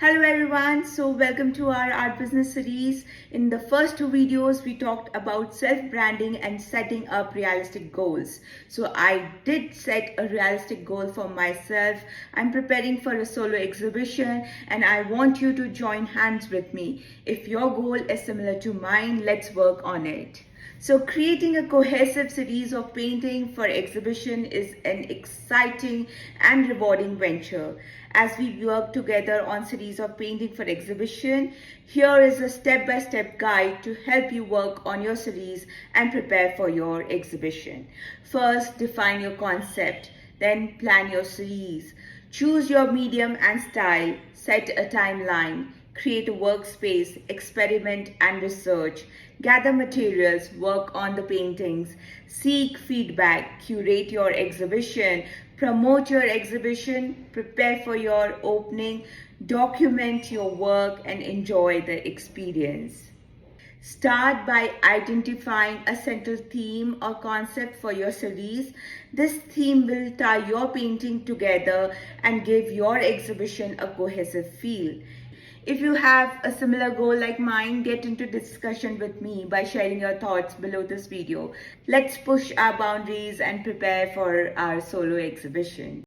Hello everyone, so welcome to our art business series. In the first two videos, we talked about self-branding and setting up realistic goals. So I did set a realistic goal for myself. I'm preparing for a solo exhibition and I want you to join hands with me. If your goal is similar to mine, let's work on it. So creating a cohesive series of painting for exhibition is an exciting and rewarding venture. As we work together on series of painting for exhibition, here is a step-by-step guide to help you work on your series and prepare for your exhibition. First, define your concept, then plan your series. Choose your medium and style, set a timeline, create a workspace, experiment and research, gather materials, work on the paintings, seek feedback, curate your exhibition, promote your exhibition, prepare for your opening, document your work and enjoy the experience. Start by identifying a central theme or concept for your series. This theme will tie your painting together and give your exhibition a cohesive feel. If you have a similar goal like mine, get into discussion with me by sharing your thoughts below this video. Let's push our boundaries and prepare for our solo exhibition.